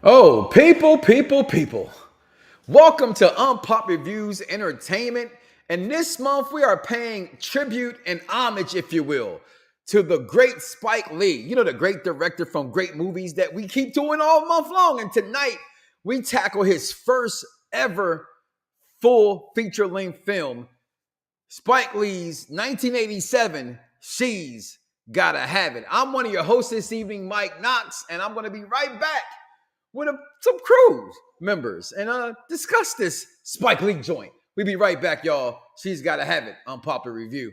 Oh, people. Welcome to Unpop Reviews Entertainment. And this month we are paying tribute and homage, if you will, to the great Spike Lee. You know, the great director from great movies that we keep doing all month long. And tonight we tackle his first ever full feature length film, Spike Lee's 1987 She's Gotta Have It. I'm one of your hosts this evening, Mike Knox, and I'm going to be right back with some crew members and discuss this Spike Lee joint. We'll be right back, y'all. She's Gotta Have It. Unpopular review.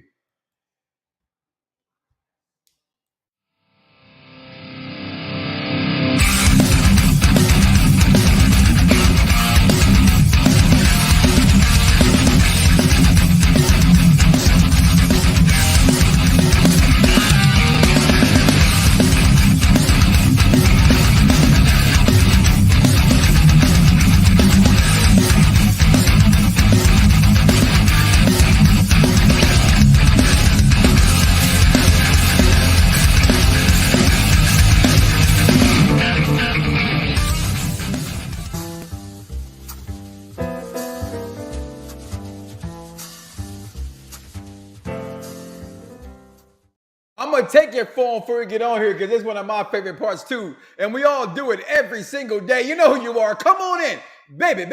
I'm gonna take your phone before we get on here because it's one of my favorite parts too. And we all do it every single day. You know who you are. Come on in. Baby.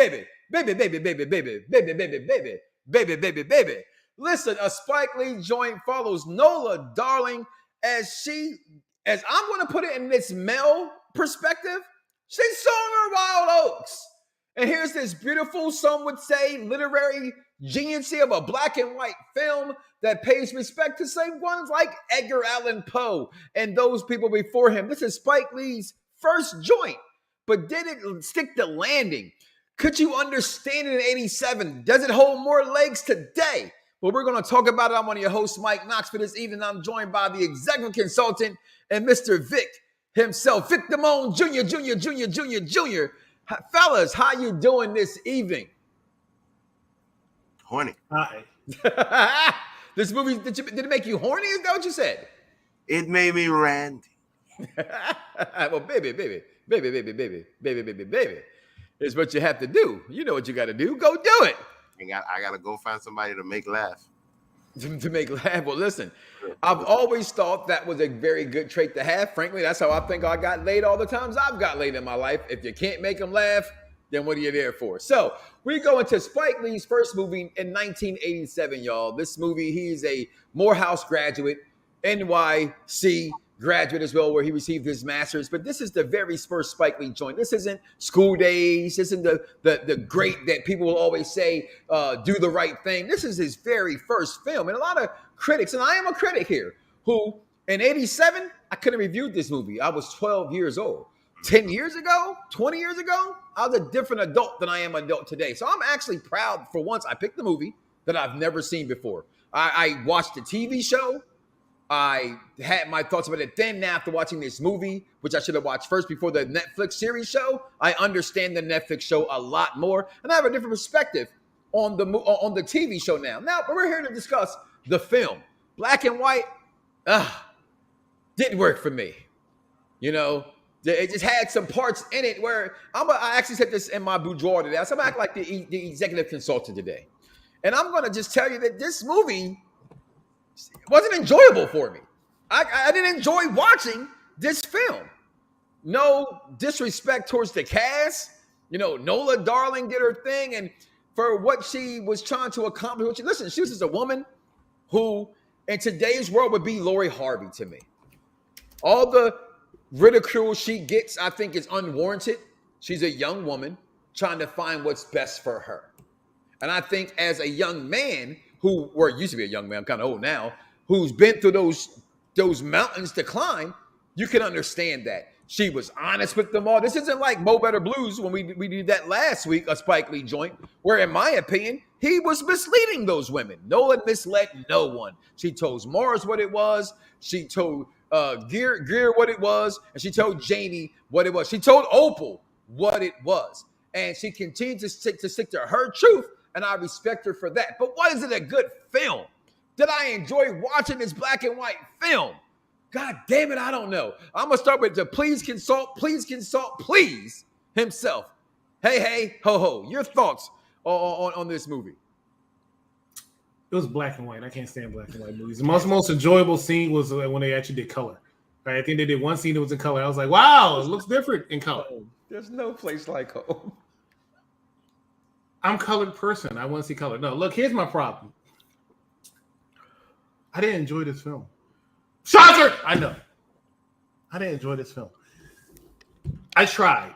Listen, a Spike Lee joint follows Nola Darling as I'm gonna put it in this male perspective, she's song her Wild Oats. And here's this beautiful, some would say, literary geniusy of a black and white film that pays respect to say ones like Edgar Allan Poe and those people before him. This is Spike Lee's first joint, but did it stick the landing? Could you understand it in 87? Does it hold more legs today? Well, we're going to talk about it. I'm one of your hosts, Mike Knox, for this evening. I'm joined by the executive consultant and Mr. Vic himself, Vic Damone Jr. Fellas, how you doing this evening? Horny. Hi. This movie, did it make you horny? Is that what you said? It made me randy. Well, baby. It's what you have to do. You know what you got to do. Go do it. I got to go find somebody to make laugh. To make laugh. Well, listen, I've always thought that was a very good trait to have. Frankly, that's how I think I got laid all the times I've got laid in my life. If you can't make them laugh, then what are you there for? So we go into Spike Lee's first movie in 1987, y'all. This movie, he's a Morehouse graduate, NYC graduate as well, where he received his master's. But this is the very first Spike Lee joint. This isn't School Days. This isn't the great that people will always say, do the right thing. This is his very first film. And a lot of critics, and I am a critic here, who in 87, I could have reviewed this movie. I was 12 years old. 10 years ago, 20 years ago, I was a different adult than I am adult today. So I'm actually proud for once I picked the movie that I've never seen before. I watched the TV show. I had my thoughts about it then. Now, after watching this movie, which I should have watched first before the Netflix series show, I understand the Netflix show a lot more. And I have a different perspective on the TV show now. Now, but we're here to discuss the film. Black and white, didn't work for me. You know, it just had some parts in it where I actually said this in my boudoir today. I'm act like the executive consultant today. And I'm going to just tell you that this movie wasn't enjoyable for me. I didn't enjoy watching this film. No disrespect towards the cast. You know, Nola Darling did her thing. And for what she was trying to accomplish, listen, she was just a woman who in today's world would be Lori Harvey to me. All the ridicule she gets, I think, is unwarranted. She's a young woman trying to find what's best for her. And I think as a young man used to be a young man, I'm kind of old now, who's been through those mountains to climb, you can understand that. She was honest with them all. This isn't like Mo Better Blues when we did that last week, a Spike Lee joint, where in my opinion, he was misleading those women. No one misled no one. She told Mars what it was. She told Gear what it was, and she told Jamie what it was. She told Opal what it was, and she continued to stick to her truth, and I respect her for that. But what is it a good film? Did I enjoy watching this black and white film? God damn it, I don't know. I'm gonna start with the please consult, please. himself. Hey, ho, ho. Your thoughts on this movie? It was black and white. I can't stand black and white movies. The most enjoyable scene was when they actually did color. Right? I think they did one scene that was in color. I was like, wow, it looks different in color. There's no place like home. I'm a colored person. I want to see color. No, look, here's my problem. I didn't enjoy this film. Shocker! I know. I didn't enjoy this film. I tried.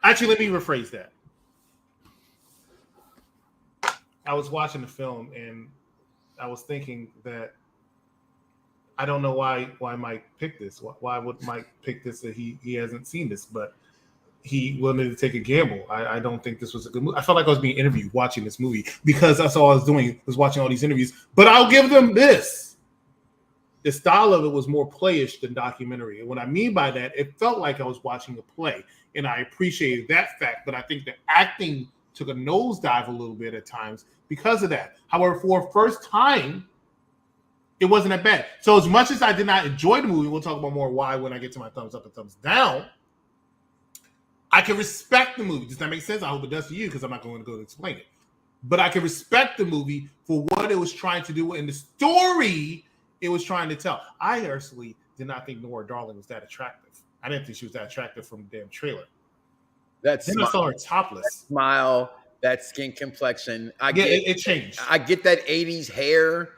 Actually, let me rephrase that. I was watching the film and I was thinking that I don't know why Mike picked this. Why would Mike pick this that he hasn't seen this, but he wanted to take a gamble. I don't think this was a good movie. I felt like I was being interviewed watching this movie because that's all I was doing was watching all these interviews. But I'll give them this. The style of it was more playish than documentary. And what I mean by that, it felt like I was watching a play. And I appreciated that fact. But I think the acting took a nosedive a little bit at times because of that. However, for a first time, it wasn't that bad. So as much as I did not enjoy the movie, we'll talk about more why when I get to my thumbs up and thumbs down, I can respect the movie. Does that make sense? I hope it does to you because I'm not going to go and explain it. But I can respect the movie for what it was trying to do and the story it was trying to tell. I personally did not think Nora Darling was that attractive. I didn't think she was that attractive from the damn trailer. Then I saw her topless. That smile, that skin complexion. It changed. I get that 80s hair,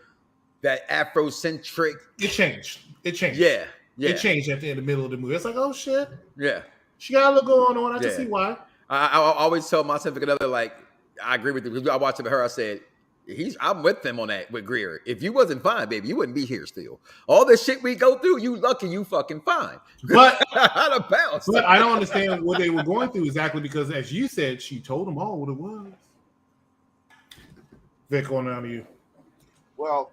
that Afrocentric. It changed. Yeah. It changed at the middle of the movie. It's like, oh shit. Yeah. She got a little going on. I can see why. I always tell my significant other, like, I agree with you. I watched it with her. I said, I'm with them on that with Greer. If you wasn't fine, baby, you wouldn't be here still. All the shit we go through, you lucky you fucking fine. But out of bounds. But I don't understand what they were going through exactly because, as you said, she told them all what it was. Vic, going down to you. Well,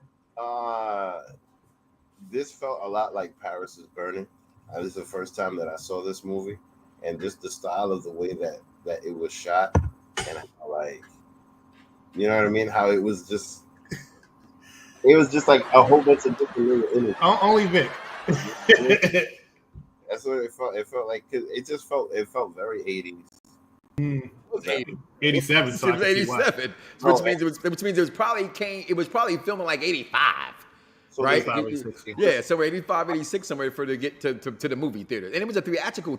this felt a lot like Paris is Burning. This is the first time that I saw this movie, and just the style of the way that it was shot, and how, like, you know what I mean? How it was just like a whole bunch of different little images. Only Vic. That's what it felt. It felt like it felt very 80s. It was 87. So it was 87, which means it was probably filming like 85. So right? 86. Yeah, somewhere 85, 86, somewhere for to get to the movie theater. And it was a theatrical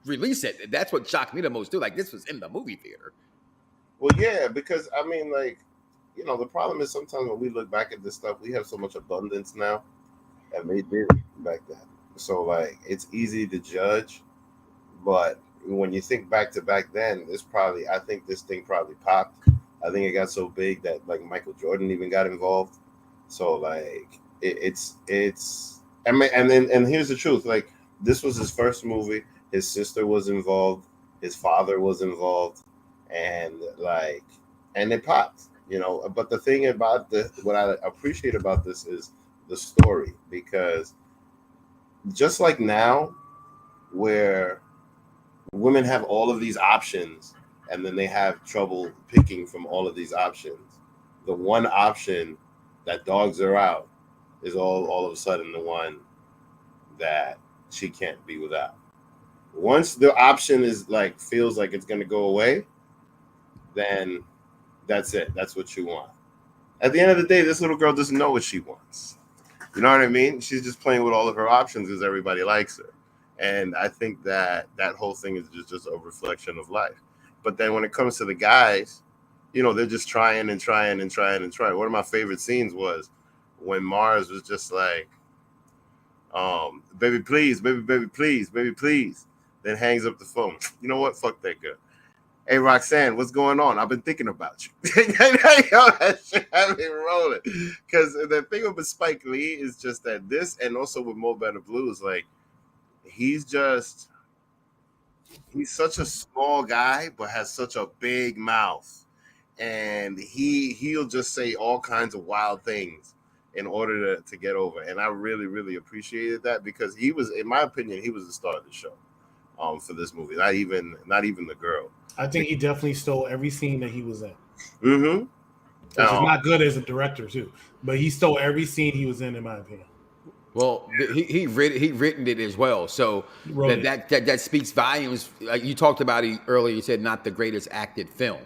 release. That's what shocked me the most too. Like, this was in the movie theater. Well, yeah, because I mean, like, you know, the problem is sometimes when we look back at this stuff, we have so much abundance now that they did back then. So, like, it's easy to judge, but when you think back to back then, I think this thing probably popped. I think it got so big that, like, Michael Jordan even got involved. So, like, it's and here's the truth. Like, this was his first movie. His sister was involved. His father was involved. And it popped, you know. But the thing about what I appreciate about this is the story, because just like now, where women have all of these options and then they have trouble picking from all of these options, the one option that dogs her out is all of a sudden the one that she can't be without. Once the option is like feels like it's going to go away, then that's it. That's what you want. At the end of the day, this little girl doesn't know what she wants. You know what I mean? She's just playing with all of her options because everybody likes her. And I think that whole thing is just a reflection of life. But then when it comes to the guys, you know, they're just trying and trying and trying and trying. One of my favorite scenes was when Mars was just like, baby, please, baby, please, baby, please. Then hangs up the phone. You know what? Fuck that girl. Hey, Roxanne, what's going on? I've been thinking about you. That shit had me rolling. Because the thing with Spike Lee is just that this, and also with Mo Better Blues, like, he's such a small guy, but has such a big mouth. And he'll just say all kinds of wild things in order to get over. And I really, really appreciated that because he was, in my opinion, he was the star of the show for this movie. Not even the girl. I think he definitely stole every scene that he was in. Mm-hmm. Which is not good as a director too, but he stole every scene he was in my opinion. Well, he written it as well, so Wrote that speaks volumes. Like you talked about it earlier, you said not the greatest acted film,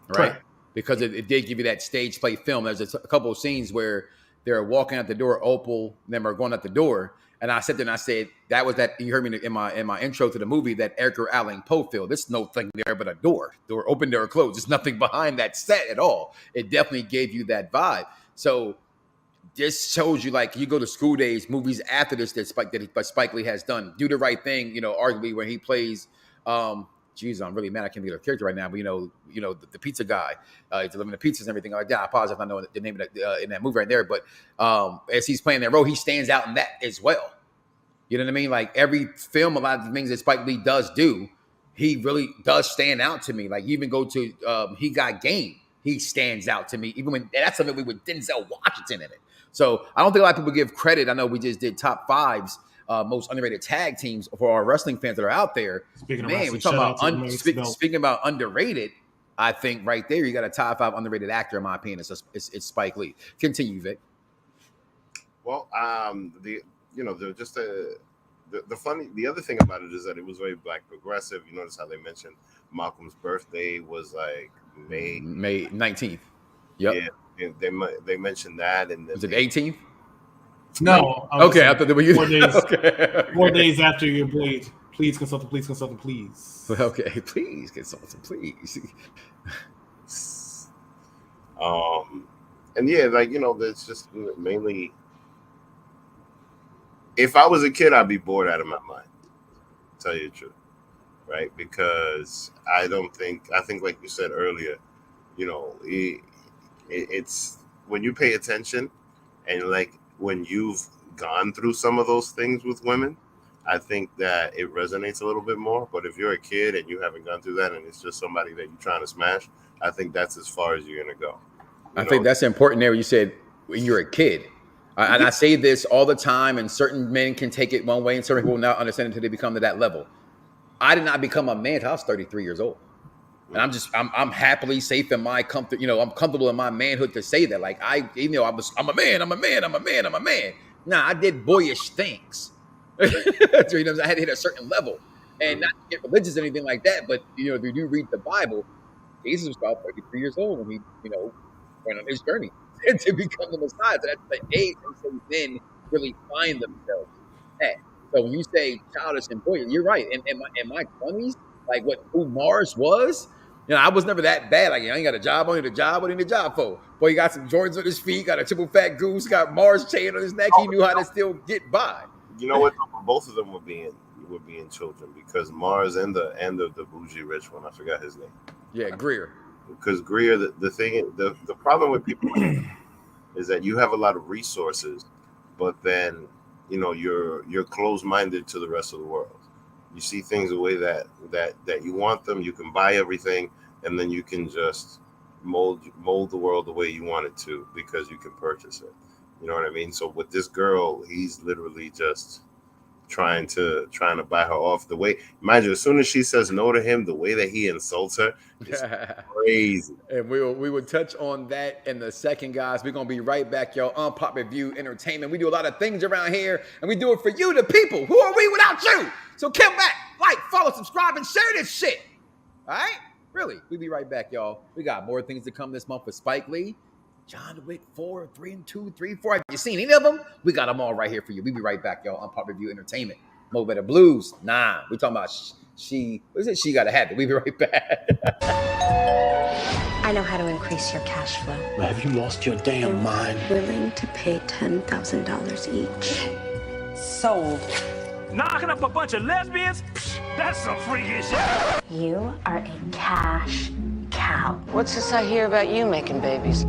right? Correct. Because it did give you that stage play film. There's a couple of scenes where they're walking out the door, Opal, and them are going out the door, and I sat there and I said that was that. You heard me in my intro to the movie, that Edgar Allan Poe feel. There's no thing there but a door open, door closed. There's nothing behind that set at all. It definitely gave you that vibe. So this shows you, like, you go to School Days, movies after this that Spike Lee has done. Do the Right Thing, arguably where he plays. Geez, I'm really mad I can't think of the character right now, but the pizza guy, he's delivering the pizzas and everything like that. I apologize if I know the name of that in that movie right there, but as he's playing that role, he stands out in that as well. You know what I mean? Like every film, a lot of the things that Spike Lee does do, he really does stand out to me. Like you even go to He Got Game, he stands out to me, even when that's a movie with Denzel Washington in it. So I don't think a lot of people give credit. I know we just did top fives, most underrated tag teams for our wrestling fans that are out there. Speaking We're talking about speaking about underrated. I think right there you got a top 5 underrated actor in my opinion. It's Spike Lee. Continue, Vic. Well, the other thing about it is that it was very black progressive. You notice how they mentioned Malcolm's birthday was like May 19th. Yep. Yeah. They mentioned that, and was it the 18th? No. Okay, I thought they were 4 days. Okay. 4 days after your blade. Please consult. Please consult. Please. Okay, please consult. Please. And yeah, that's just mainly. If I was a kid, I'd be bored out of my mind. To tell you the truth, right? Because I think like you said earlier, it's when you pay attention and like when you've gone through some of those things with women, I think that it resonates a little bit more. But if you're a kid and you haven't gone through that and it's just somebody that you're trying to smash, I think that's as far as you're going to go. I think that's important there. You said when you're a kid. And I say this all the time, and certain men can take it one way and certain people will not understand it until they become to that level. I did not become a man until I was 33 years old. And I'm happily safe in my comfort. I'm comfortable in my manhood to say that. Like I'm a man. Nah, I did boyish things. I had to hit a certain level, and not to get religious or anything like that. But if you do read the Bible, Jesus was about 33 years old when he, went on his journey to become the Messiah. So that's the age until then really find themselves at. So when you say childish and boyish, you're right. In my 20s, like who Mars was. I was never that bad. Like, I ain't got a job. I need a job. What do you need a job for? Boy, he got some Jordans on his feet, got a triple fat goose, got Mars chain on his neck. He knew how to still get by. You know what? Both of them were being children, because Mars and the bougie rich one, I forgot his name. Yeah, Greer. Because Greer, the problem with people is that you have a lot of resources, but then you're closed-minded to the rest of the world. You see things the way that you want them. You can buy everything, and then you can just mold the world the way you want it to because you can purchase it. You know what I mean? So with this girl, he's literally just trying to buy her off. The way, mind you, as soon as she says no to him, the way that he insults her is crazy. And we would touch on that in the second, guys. We're gonna be right back, y'all. Unpopular Review Entertainment. We do a lot of things around here, and we do it for you, the people. Who are we without you? So come back, like, follow, subscribe, and share this shit. All right? Really, we'll be right back, y'all. We got more things to come this month with Spike Lee. John Wick 4, 3 and 2, 3, 4. Have you seen any of them? We got them all right here for you. We'll be right back, y'all. Unpopular Review Entertainment. Mo Better Blues. Nah, we're talking about she. What is it? She got to have it. We'll be right back. I know how to increase your cash flow. Have you lost your damn mind? Willing to pay $10,000 each. Sold. Knocking up a bunch of lesbians? That's some freaky shit. You are a cash cow. What's this I hear about you making babies?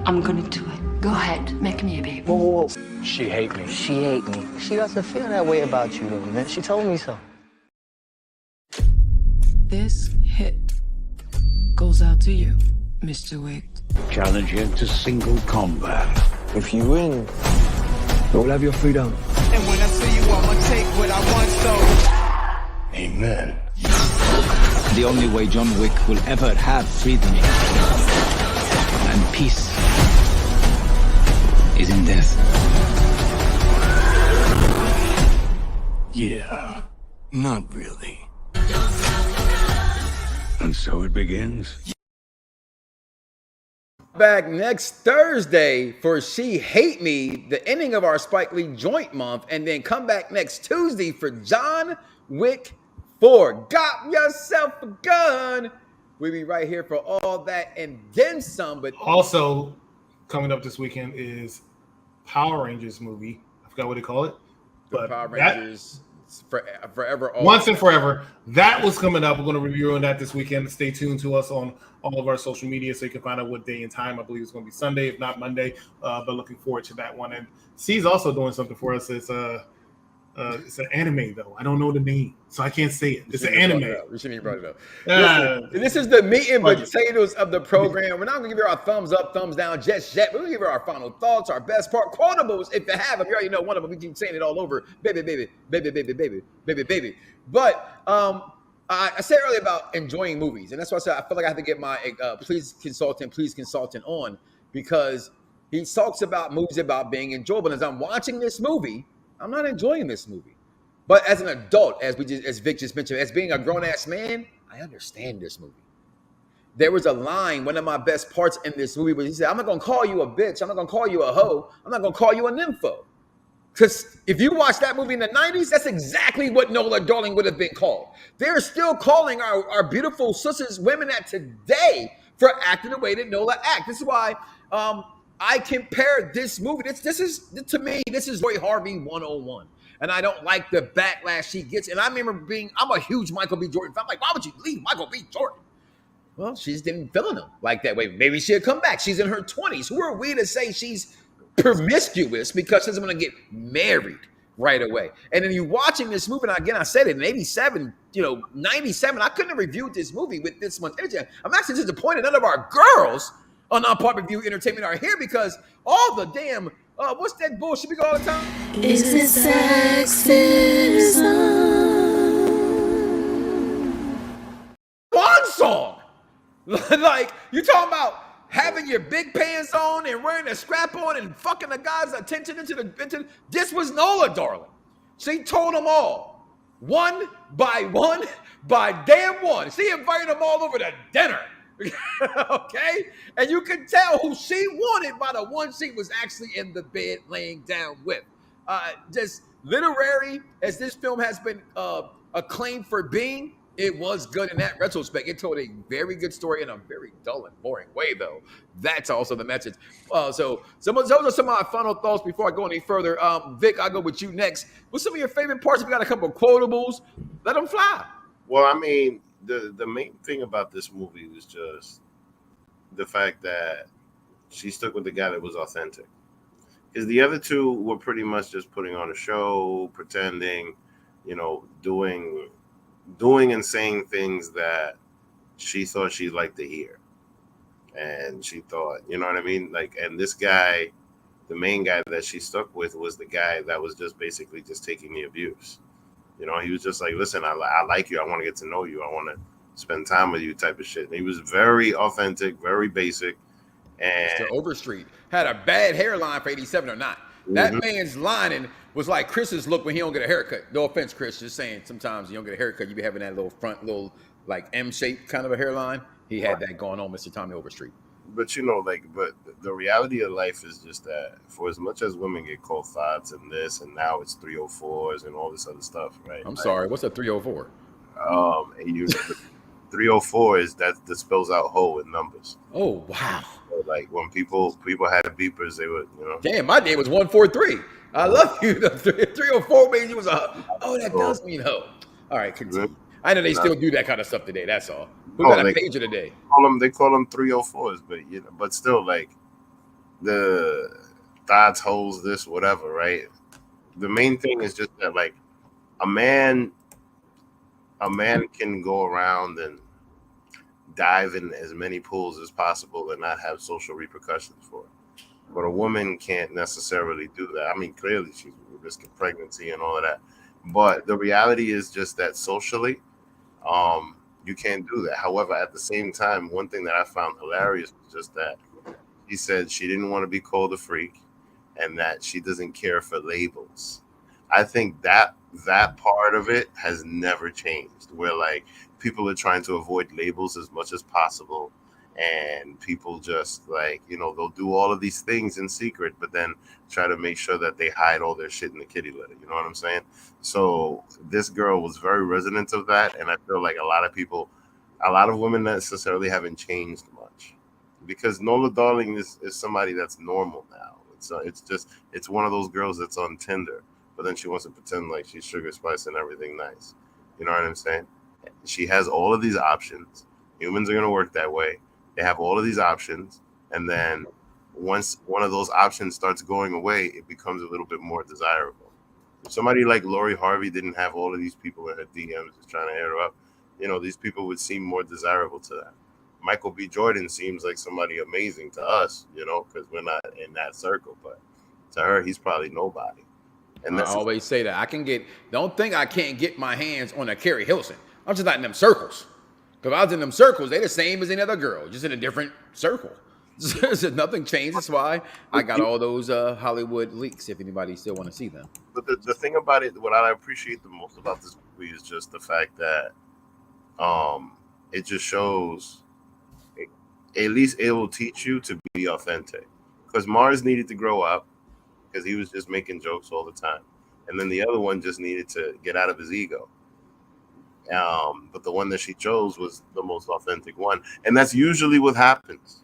I'm gonna do it. Go ahead, make me a baby. Whoa. She hate me. She hate me. She doesn't feel that way about you, though, man. She told me so. This hit goes out to you, Mr. Wick. Challenge you to single combat. If you win, you'll have your freedom. And when I see you, I'ma take what I want, so. Amen. The only way John Wick will ever have freedom and peace is in death. Yeah, not really. And so it begins. Back next Thursday for She Hate Me, the ending of our Spike Lee joint month, and then come back next Tuesday for John Wick 4. Got yourself a gun. We'll be right here for all that and then some. But also coming up this weekend is Power Rangers movie. I forgot what they call it. The Power Rangers Forever. Once and Forever. That was coming up. We're going to review on that this weekend. Stay tuned to us on all of our social media so you can find out what day and time. I believe it's going to be Sunday, if not Monday. But looking forward to that one. And C's also doing something for us. It's an anime, though. I don't know the name, so I can't say it. It's an anime. You shouldn't even brought it up. This is the meat and potatoes of the program. We're not going to give you our thumbs up, thumbs down just yet. We're going to give you our final thoughts, our best part, quotables. If you have them, you already know one of them. We keep saying it all over. Baby, baby, baby, baby, baby, baby, baby. But I said earlier about enjoying movies, and that's why I said I feel like I have to get my please consultant on, because he talks about movies about being enjoyable. And as I'm watching this movie, I'm not enjoying this movie. But as an adult, as Vic just mentioned, as being a grown-ass man, I understand this movie. There was a line, one of my best parts in this movie, where he said, I'm not going to call you a bitch. I'm not going to call you a hoe. I'm not going to call you a nympho. Because if you watch that movie in the 90s, that's exactly what Nola Darling would have been called. They're still calling our beautiful sisters, women at today, for acting the way that Nola acts. This is why I compare this movie. This is, to me, this is Roy Harvey 101. And I don't like the backlash she gets. And I remember I'm a huge Michael B. Jordan fan. I'm like, why would you leave Michael B. Jordan? Well, she just didn't feel him like that way. Maybe she'll come back. She's in her 20s. Who are we to say she's promiscuous because she doesn't want to get married right away? And then you're watching this movie, and again, I said it in 87, 97, I couldn't have reviewed this movie with this much energy. I'm actually disappointed none of our girls on Unpopular Review Entertainment are here, because all the damn, what's that bullshit we go all the time? Is it sexism? One song. Like, you talking about having your big pants on and wearing a scrap on and fucking the guy's attention into this was Nola Darling. She told them all, one by damn one. She invited them all over to dinner. Okay? And you can tell who she wanted by the one she was actually in the bed laying down with. Just literary as this film has been acclaimed for being, it was good in that retrospect. It told a very good story in a very dull and boring way, though. That's also the message. So those are some of my final thoughts before I go any further. Vic, I'll go with you next. What's some of your favorite parts? If you got a couple of quotables, let them fly. Well, I mean, the main thing about this movie was just the fact that she stuck with the guy that was authentic. Because the other two were pretty much just putting on a show, pretending, doing and saying things that she thought she'd like to hear. And she thought, you know what I mean? Like, and this guy, the main guy that she stuck with, was the guy that was just basically just taking the abuse. He was just like, listen, I like you. I want to get to know you. I want to spend time with you type of shit. And he was very authentic, very basic. And Mr. Overstreet had a bad hairline for 87 or not. That man's lining was like Chris's look when he don't get a haircut. No offense, Chris. Just saying, sometimes you don't get a haircut, you be having that little front, like M-shaped kind of a hairline. He had that going on, Mr. Tommy Overstreet. But but the reality of life is just that for as much as women get cold thoughts and this, and now it's 304s and all this other stuff, right? I'm sorry, what's a 304? And 304 is that spells out hoe in numbers. Oh wow! So like when people had beepers, they would, Damn, my name was 143. I love you. The 304 means you was a. Oh, that does mean hoe. All right, continue. I know they still do that kind of stuff today. That's all. Who got a pager today? They call them 304s, but still, like the thoughts, holes, this, whatever, right? The main thing is just that, like, a man can go around and dive in as many pools as possible and not have social repercussions for it. But a woman can't necessarily do that. I mean, clearly she's risking pregnancy and all of that. But the reality is just that socially, you can't do that. However, at the same time, one thing that I found hilarious was just that he said she didn't want to be called a freak and that she doesn't care for labels. I think that part of it has never changed. Where like people are trying to avoid labels as much as possible, and people just like they'll do all of these things in secret, but then try to make sure that they hide all their shit in the kitty litter. You know what I'm saying? So this girl was very resonant of that, and I feel like a lot of women necessarily haven't changed much, because Nola Darling is somebody that's normal now. It's one of those girls that's on Tinder, but then she wants to pretend like she's Sugar Spice and everything nice. You know what I'm saying? She has all of these options. Humans are going to work that way. They have all of these options, and then once one of those options starts going away, it becomes a little bit more desirable. If somebody like Lori Harvey didn't have all of these people in her DMs just trying to hit her up, these people would seem more desirable to them. Michael B. Jordan seems like somebody amazing to us, because we're not in that circle, but to her, he's probably nobody. And I always say that don't think I can't get my hands on a Carrie Hilson. I'm just not in them circles. Because if I was in them circles, they're the same as any other girl, just in a different circle. So nothing changed. That's why I got all those Hollywood leaks, if anybody still want to see them. But the thing about it, what I appreciate the most about this movie is just the fact that it just shows, at least it will teach you to be authentic. Because Mars needed to grow up, because he was just making jokes all the time. And then the other one just needed to get out of his ego. But the one that she chose was the most authentic one. And that's usually what happens.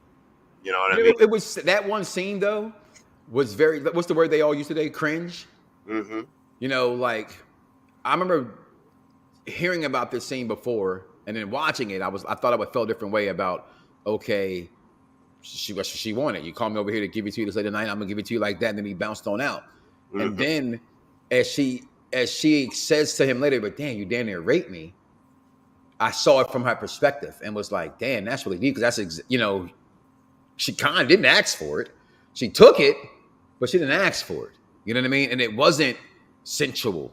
You know what I mean? It was that one scene, though, was very, what's the word they all use today? Cringe. Mm-hmm. Like, I remember hearing about this scene before, and then watching it, I thought I would feel a different way about, okay, she wanted. You call me over here to give it to you this late at night, I'm gonna give it to you like that, and then he bounced on out. Mm-hmm. And then as she says to him later, but damn, you damn near raped me. I saw it from her perspective and was like, damn, that's really deep, because that's she kind of didn't ask for it. She took it, but she didn't ask for it. You know what I mean? And it wasn't sensual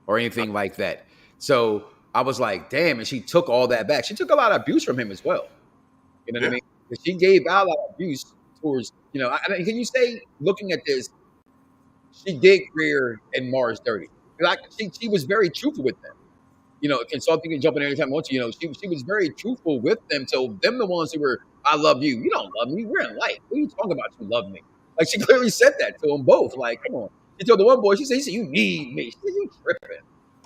or anything like that. So I was like, damn, and she took all that back. She took a lot of abuse from him as well. You know what I mean? She gave out a lot of abuse towards, can you say, looking at this, she did Greer and Mars dirty. Like, she was very truthful with them. Consulting can jump in anytime I want to. She was very truthful with them. So them the ones who were, I love you. You don't love me. We're in life. What are you talking about? You love me. Like, she clearly said that to them both. Like, come on. She told the one boy, she said, you need me. She said, you tripping.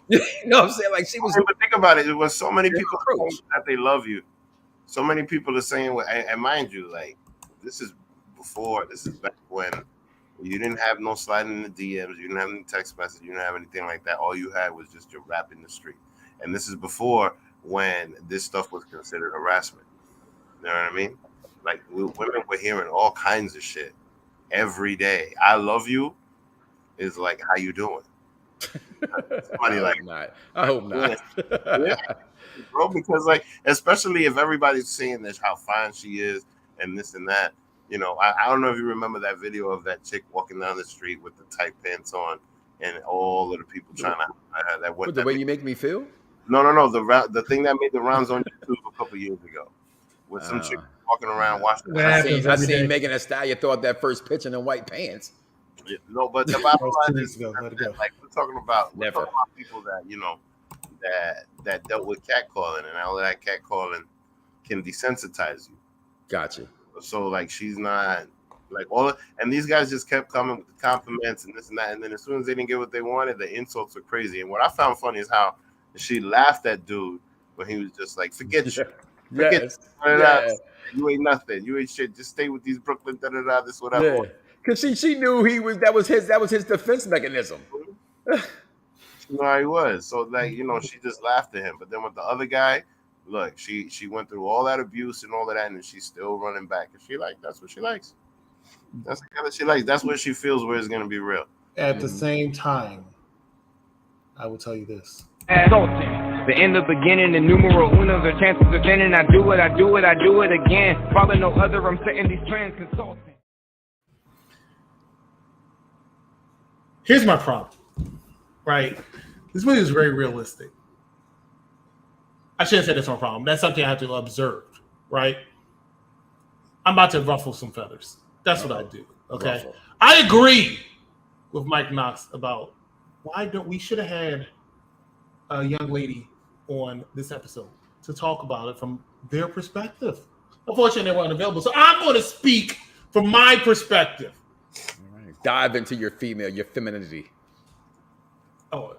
You know what I'm saying? Like, she was. But think about it. It was so many people that they love you. So many people are saying, and mind you, like, this is back when you didn't have no sliding in the DMs, you didn't have any text message, you didn't have anything like that. All you had was just your rap in the street. And this is before when this stuff was considered harassment. You know what I mean? Like, women were hearing all kinds of shit every day. I love you is like, how you doing? Somebody I hope not. Yeah. Bro, because like, especially if everybody's saying this, how fine she is and this and that. I don't know if you remember that video of that chick walking down the street with the tight pants on, and all of the people trying to that. What, the way you make me feel? No. The thing that made the rounds on YouTube a couple years ago, with some chick walking around watching. I seen Megan Thee Stallion throw out that first pitch in the white pants. Yeah, no, but the bottom line is, like, we're talking about people that that dealt with catcalling, and all of that catcalling can desensitize you. Gotcha. So like, she's not like and these guys just kept coming with the compliments and this and that, and then as soon as they didn't get what they wanted, the insults were crazy. And what I found funny is how she laughed at dude when he was just like, forget you. You ain't nothing. You ain't shit. Just stay with these Brooklyn this whatever. Yeah. Because she knew that was his defense mechanism. She knew how he was. So like, she just laughed at him. But then with the other guy, look, she went through all that abuse and all of that, and she's still running back. And that's what she likes. That's the kind that she likes. That's what she feels where it's gonna be real. At the same time, I will tell you this. The end of beginning, the numero uno, the chances of winning. I do it again. Follow no other, I'm setting these trends, consulting. Here's my problem, right? This movie is very realistic. I shouldn't say that's my problem. That's something I have to observe, right? I'm about to ruffle some feathers. That's what I do, okay? Ruffle. I agree with Mike Knox about why don't we should have had a young lady on this episode to talk about it from their perspective. Unfortunately, they weren't available. So I'm going to speak from my perspective. All right. Dive into your femininity. Oh,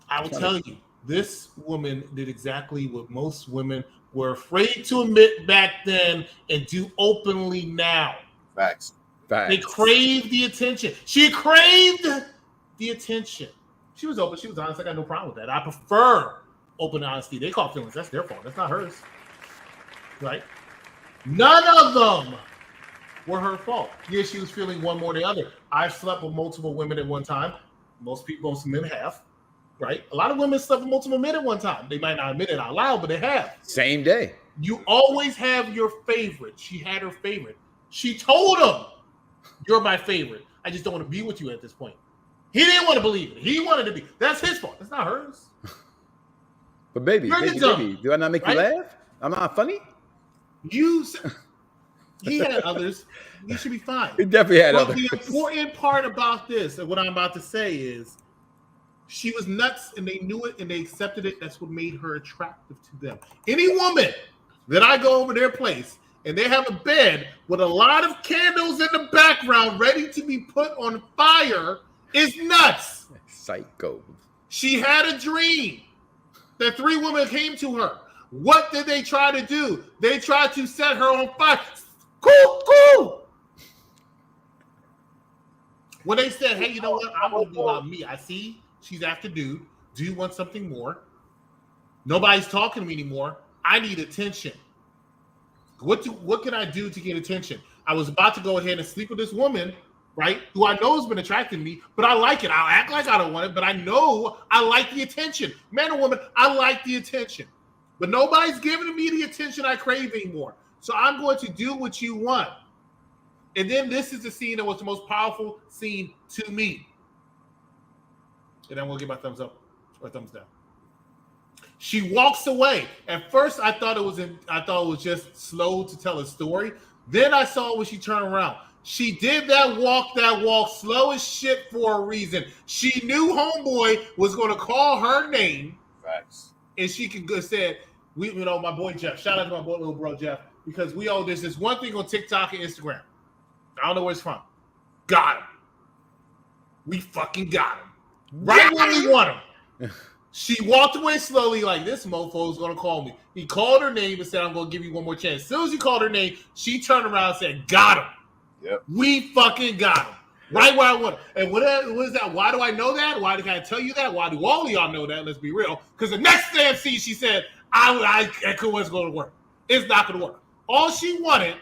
I will tell you, this woman did exactly what most women were afraid to admit back then and do openly now. Facts. They craved the attention. She craved the attention. She was open. She was honest. I got no problem with that. I prefer open honesty. They call feelings. That's their fault. That's not hers. Right? None of them were her fault. Yeah, she was feeling one more than the other. I've slept with multiple women at one time. Most men have. Right? A lot of women slept with multiple men at one time. They might not admit it out loud, but they have. Same day. You always have your favorite. She had her favorite. She told him, "You're my favorite. I just don't want to be with you at this point." He didn't want to believe it. He wanted to be. That's his fault. That's not hers. But baby, do I not make you laugh? I'm not funny? He had others. You should be fine. He definitely had others. The important part about this, and what I'm about to say is, she was nuts and they knew it and they accepted it. That's what made her attractive to them. Any woman that I go over their place and they have a bed with a lot of candles in the background ready to be put on fire is nuts. Psycho. She had a dream that 3 women came to her. What did they try to do? They tried to set her on fire. Cool. When they said, "Hey, you know what? I'm going to do about me. I see she's after dude. Do you want something more? Nobody's talking to me anymore. I need attention. What can I do to get attention? I was about to go ahead and sleep with this woman, right, who I know has been attracting me, but I like it. I'll act like I don't want it, but I know I like the attention. Man or woman, I like the attention. But nobody's giving me the attention I crave anymore. So I'm going to do what you want." And then this is the scene that was the most powerful scene to me. And I'm going to give my thumbs up or thumbs down. She walks away. At first, I thought it was just slow to tell a story. Then I saw when she turned around. She did that walk slow as shit for a reason. She knew homeboy was going to call her name. Facts. And she said, my boy Jeff. Shout out to my boy, little bro Jeff, because we owe this one thing on TikTok and Instagram. I don't know where it's from. Got him. We fucking got him. Right when we want him. She walked away slowly like, this mofo is going to call me. He called her name and said, "I'm going to give you one more chance." As soon as he called her name, she turned around and said, "Got him." Yep. We fucking got him. Right where I want him. And what is that? Why do I know that? Why can I tell you that? Why do all of y'all know that? Let's be real. Because the next damn scene, she said, it was going to work. It's not going to work. All she wanted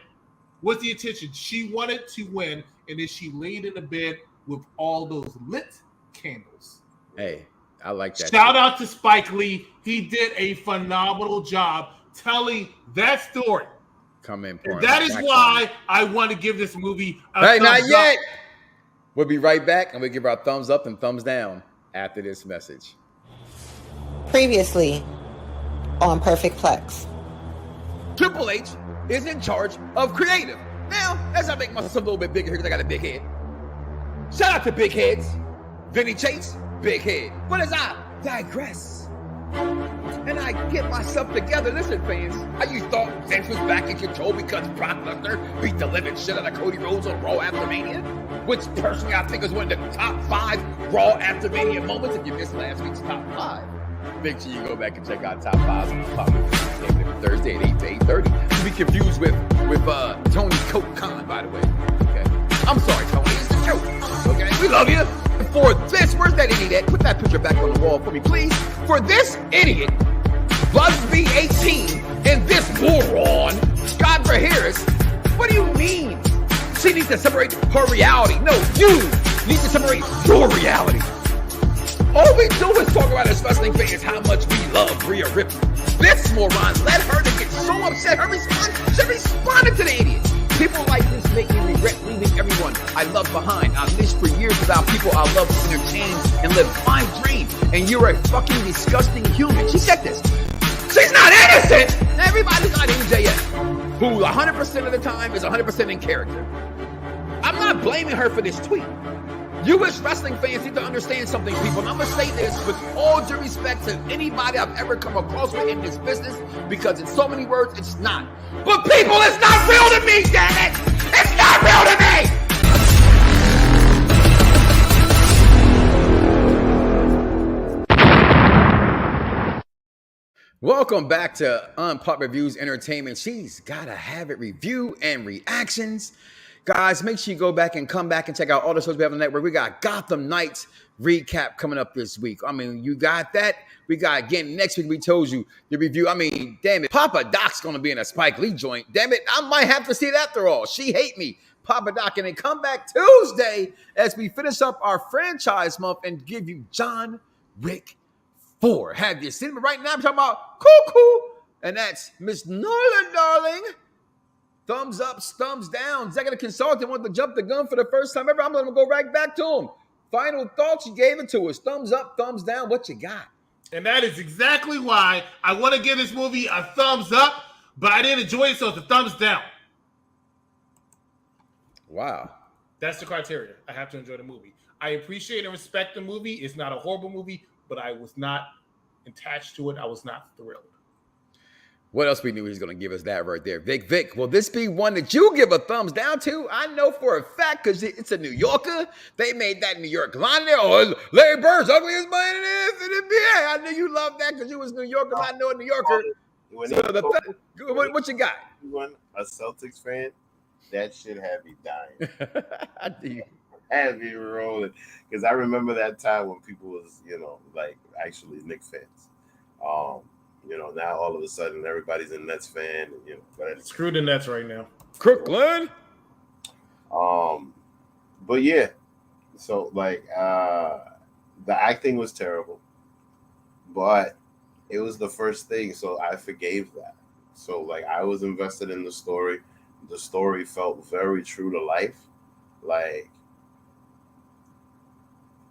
was the attention. She wanted to win, and then she laid in the bed with all those lit candles. Hey, I like that. Shout out to Spike Lee. He did a phenomenal job telling that story. And that is why I want to give this movie a thumbs not up. Yet. We'll be right back, and we'll give our thumbs up and thumbs down after this message. Previously on Perfect Plex. Triple H is in charge of creative. Now, as I make myself a little bit bigger here because I got a big head. Shout out to big heads. Vinny Chase, big head. But as I digress and I get myself together, listen, fans, you thought Vince was back in control because Brock Lesnar beat the living shit out of Cody Rhodes on Raw after Mania? Which personally I think is one of the top 5 Raw after Mania moments. If you missed last week's top 5, make sure you go back and check out top 5 on Popular Thursday at 8 to 8:30. To be confused with Tony Coke Khan, by the way. Okay, I'm sorry, Tony. It's the truth. Okay, we love you. For this, where's that idiot at? Put that picture back on the wall for me, please. For this idiot, Busby 18, and this moron, Scott Harris, what do you mean? She needs to separate her reality. No, you need to separate your reality. All we do is talk about as wrestling fans how much we love Rhea Ripley. This moron led her to get so upset. She responded to the idiot. People like this make me regret leaving everyone I love behind. I've lived for years without people I love to entertain and live my dream. And you're a fucking disgusting human. She said this. She's not innocent. Everybody's not MJF, who 100% of the time is 100% in character. I'm not blaming her for this tweet. U.S. wrestling fans need to understand something, people. And I'm going to say this with all due respect to anybody I've ever come across with in this business, because in so many words, it's not. But people, it's not real to me, damn it! It's not real to me! Welcome back to Unpopular Reviews Entertainment. She's Gotta Have It review and reactions. Guys, make sure you go back and come back and check out all the shows we have on the network. We got Gotham Knights recap coming up this week. I mean, you got that. We got, again, next week we told you the review. I mean, damn it. Papa Doc's going to be in a Spike Lee joint. Damn it. I might have to see it after all. She hate me. Papa Doc. And then come back Tuesday as we finish up our franchise month and give you John Wick 4. Have you seen it right now? I'm talking about Cuckoo. And that's Miss Nolan, darling. Thumbs up, thumbs down. Executive consultant wanted to jump the gun for the first time ever. I'm going to go right back to him. Final thoughts, you gave it to us. Thumbs up, thumbs down. What you got? And that is exactly why I want to give this movie a thumbs up, but I didn't enjoy it, so it's a thumbs down. Wow. That's the criteria. I have to enjoy the movie. I appreciate and respect the movie. It's not a horrible movie, but I was not attached to it. I was not thrilled. What else we knew he's going to give us that right there? Vic, will this be one that you give a thumbs down to? I know for a fact because it's a New Yorker. They made that New York line there. Oh, Larry Bird's ugliest man in the NBA. I knew you loved that because you was New Yorker. I know a New Yorker. What you got? When a Celtics fan, that shit had me dying. I do. Had me rolling. Because I remember that time when people was, like actually Knicks fans. Now all of a sudden everybody's a Nets fan. But screw the Nets right now. Crooklyn. But yeah, so like the acting was terrible, but it was the first thing, so I forgave that. So like I was invested in the story. The story felt very true to life. Like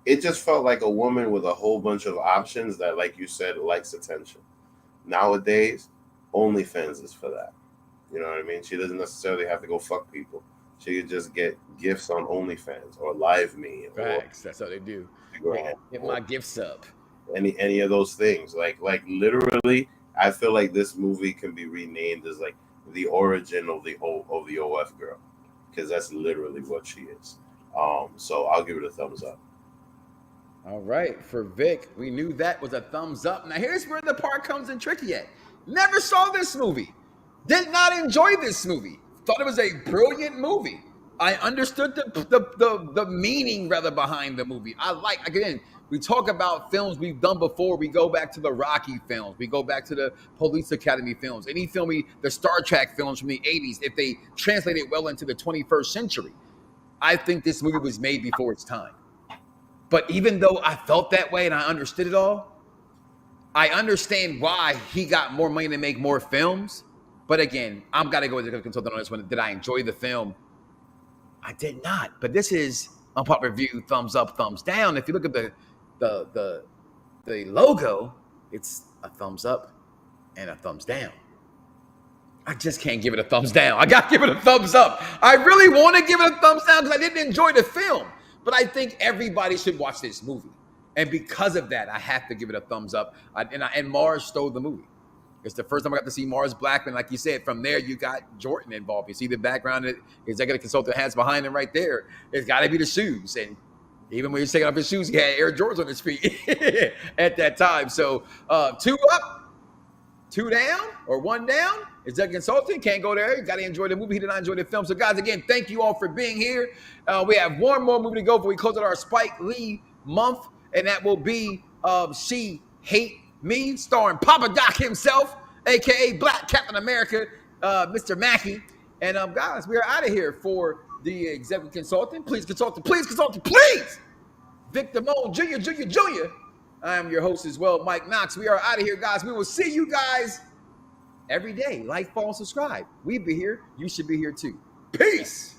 it just felt like a woman with a whole bunch of options that, like you said, likes attention. Nowadays, OnlyFans is for that. You know what I mean? She doesn't necessarily have to go fuck people. She could just get gifts on OnlyFans or Live Me. Facts. That's how they do. Get my gifts up. Any of those things. Like literally, I feel like this movie can be renamed as like the origin of the OF girl, because that's literally what she is. So I'll give it a thumbs up. All right, for Vic, we knew that was a thumbs up. Now here's where the part comes in tricky at. Never saw this movie. Did not enjoy this movie. Thought it was a brilliant movie. I understood the meaning rather behind the movie. Again, we talk about films we've done before. We go back to the Rocky films. We go back to the Police Academy films. Any film, the Star Trek films from the 80s, if they translate it well into the 21st century. I think this movie was made before its time. But even though I felt that way and I understood it all, I understand why he got more money to make more films. But again, I'm got to go with the consultant on this one. Did I enjoy the film? I did not. But this is Unpopular Review, thumbs up, thumbs down. If you look at the logo, it's a thumbs up and a thumbs down. I just can't give it a thumbs down. I got to give it a thumbs up. I really want to give it a thumbs down because I didn't enjoy the film. But I think everybody should watch this movie. And because of that, I have to give it a thumbs up. And Mars stole the movie. It's the first time I got to see Mars Blackman. Like you said, from there, you got Jordan involved. You see the background that executive consultant has behind him right there. It's got to be the shoes. And even when he's taking off his shoes, he had Air Jordans on his feet at that time. So 2 up, 2 down, or 1 down. Executive consultant can't go there. You got to enjoy the movie. He did not enjoy the film. So, guys, again, thank you all for being here. We have one more movie to go before we close out our Spike Lee month, and that will be She Hate Me, starring Papa Doc himself, a.k.a. Black Captain America, Mr. Mackey. And, guys, we are out of here for the executive consultant. Please, consultant, please, consultant, please. Vic Damone, Jr. I am your host as well, Mike Knox. We are out of here, guys. We will see you guys every day. Like, follow, subscribe. We be here. You should be here too. Peace.